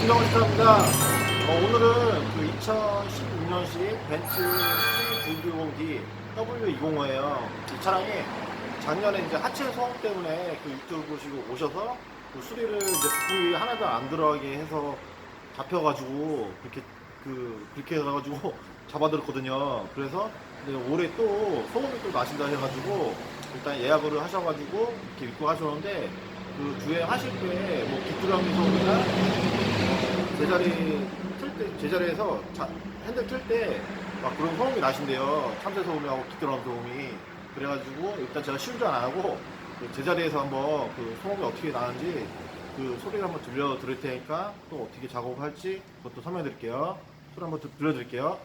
김정은 시사입니다. 오늘은 그 2016년식 벤츠 C990D W205예요. 이 차량이 작년에 이제 하체 소음 때문에 그 유튜브 보시고 오셔서 그 수리를 이제 부품이 하나도 안 들어가게 해서 잡혀가지고 그렇게 해가지고 잡아들었거든요. 그래서 올해 또 소음이 또 나신다 해가지고 일단 예약을 하셔가지고 이렇게 입고 하셨는데 그 주행하실 때 뭐 뒷두라미 소음이나 제자리에서 핸들 틀 때 막 그런 소음이 나신대요. 참새 소음하고 뒷두라미 소음이. 그래가지고 일단 제가 시운전 안 하고 그 제자리에서 한번 그 소음이 어떻게 나는지 그 소리를 한번 들려드릴 테니까 또 어떻게 작업할지 그것도 설명해 드릴게요. 소리 한번 들려드릴게요.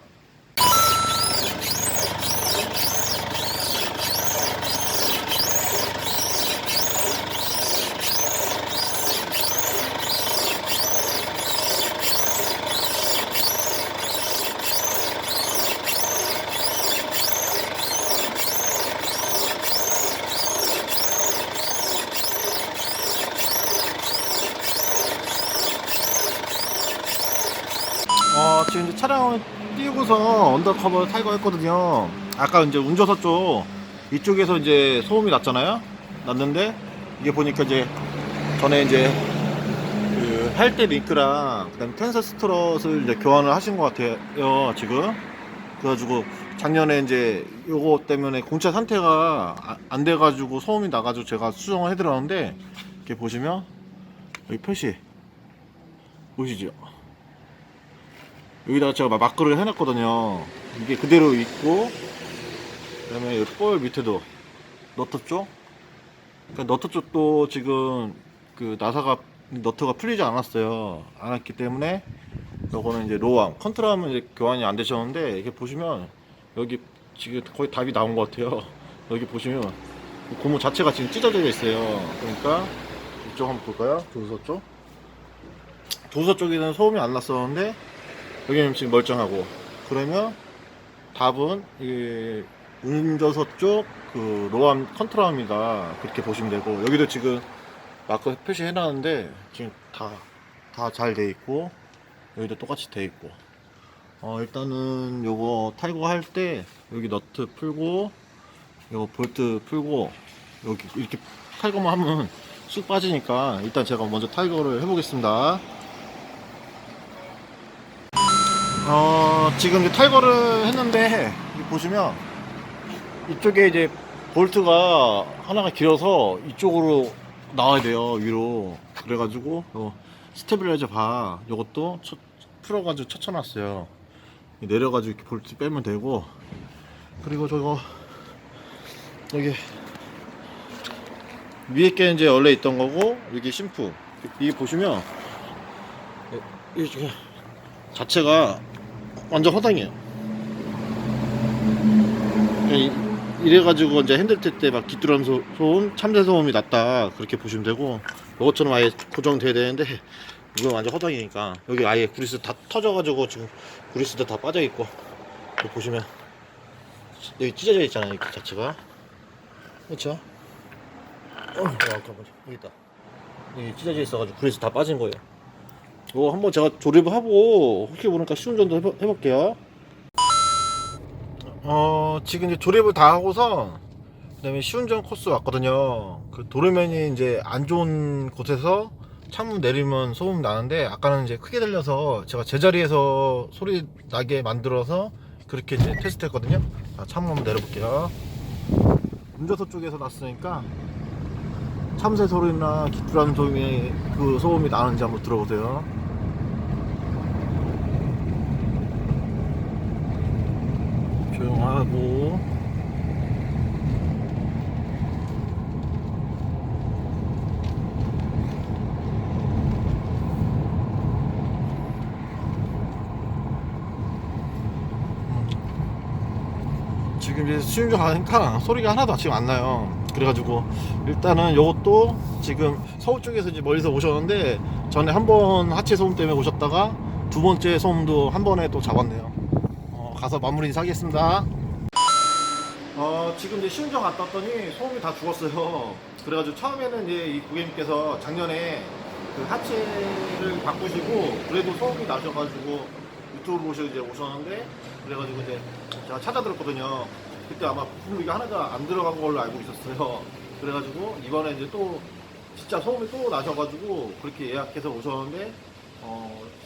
지금 이제 차량을 띄우고서 언더커버 탈거했거든요. 아까 이제 운전석 쪽 이쪽에서 이제 소음이 났잖아요. 났는데 이게 보니까 이제 전에 이제 그 할 때 링크랑 그다음에 텐서 스트럿을 이제 교환을 하신 것 같아요 지금. 그래가지고 작년에 이제 요거 때문에 공차 상태가 안 돼가지고 소음이 나가지고 제가 수정을 해드렸는데 이렇게 보시면 여기 표시 보이시죠? 여기다가 제가 마크를 해놨거든요. 이게 그대로 있고, 그 다음에 여기 볼 밑에도 너트 쪽, 그러니까 너트 쪽도 지금 그 나사가 너트가 풀리지 않았어요. 않았기 때문에 요거는 이제 로암 컨트롤하면 이제 교환이 안 되셨는데, 이게 보시면 여기 지금 거의 답이 나온 것 같아요. 여기 보시면 고무 자체가 지금 찢어져 있어요. 그러니까 이쪽 한번 볼까요? 도서 쪽. 도서 쪽에는 소음이 안 났었는데 여기는 지금 멀쩡하고. 그러면 답은 이 운전석 쪽 그 로암 컨트롤함이다, 그렇게 보시면 되고, 여기도 지금 마크 표시해 놨는데 지금 다 잘 돼 있고, 여기도 똑같이 돼 있고. 일단은 요거 탈거할 때 여기 너트 풀고 요거 볼트 풀고 여기 이렇게 탈거만 하면 쑥 빠지니까 일단 제가 먼저 탈거를 해 보겠습니다. 지금 이제 탈거를 했는데 보시면 이쪽에 이제 볼트가 하나가 길어서 이쪽으로 나와야 돼요, 위로. 그래가지고 스테빌라이저 바 요것도 풀어가지고 쳐쳐놨어요. 내려가지고 이렇게 볼트 빼면 되고, 그리고 저거 여기 위에 게 이제 원래 있던 거고, 여기 심프. 이게 보시면 이게 자체가 완전 허당이에요. 이래가지고 이제 핸들 뜰 때 막 깃두람 소음, 참새 소음이 났다, 그렇게 보시면 되고, 이것처럼 아예 고정돼야 되는데 이건 완전 허당이니까 여기 아예 그리스 다 터져가지고 지금 그리스도 다 빠져있고, 여기 보시면 여기 찢어져 있잖아요, 이렇게 자체가. 그렇죠? 여기 있다. 여기 찢어져 있어가지고 그리스 다 빠진 거예요. 이거 한번 제가 조립을 하고 혹시 모르니까 시운전도 해볼게요. 지금 이제 조립을 다 하고서 그다음에 시운전 코스 왔거든요. 그 도로면이 이제 안 좋은 곳에서 창문 내리면 소음 나는데, 아까는 이제 크게 들려서 제가 제자리에서 소리 나게 만들어서 그렇게 이제 테스트 했거든요. 자, 창문 한번 내려볼게요. 운전석 쪽에서 났으니까 참새 소리나 깃두라미 소음이 그 소음이 나는지 한번 들어보세요. 조용하고. 지금 이제 시운전 하니까 소리가 하나도 지금 안 나요. 그래가지고 일단은 요것도 지금 서울 쪽에서 이제 멀리서 오셨는데, 전에 한 번 하체 소음 때문에 오셨다가 두 번째 소음도 한 번에 또 잡았네요. 가서 마무리 인사하겠습니다. 지금 이제 시운전 갔다 왔더니 소음이 다 죽었어요. 그래가지고 처음에는 이제 이 고객님께서 작년에 그 하체를 바꾸시고 그래도 소음이 나셔가지고 유튜브 보시고 이제 오셨는데, 그래가지고 이제 제가 찾아들었거든요. 그때 아마 부품비가 하나가 안 들어간 걸로 알고 있었어요. 그래가지고 이번에 이제 또 진짜 소음이 또 나셔가지고 그렇게 예약해서 오셨는데,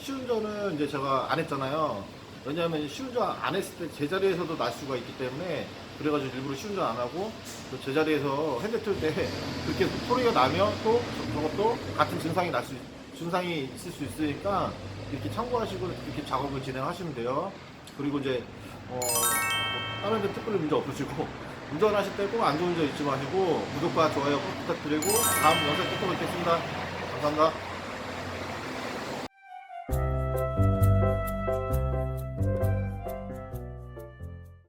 시운전은 이제 제가 안 했잖아요. 왜냐하면 시운전 안 했을 때 제자리에서도 날 수가 있기 때문에, 그래가지고 일부러 시운전 안 하고 또 제자리에서 핸드 틀 때 그렇게 소리가 나면 또 저것도 같은 증상이 있을 수 있으니까 이렇게 참고하시고 이렇게 작업을 진행하시면 돼요. 그리고 이제 다른 데 특별히 문제 없으시고 운전하실 때 꼭 안전운전 잊지 마시고 구독과 좋아요 꼭 부탁드리고 다음 영상에 또 뵙겠습니다. 감사합니다.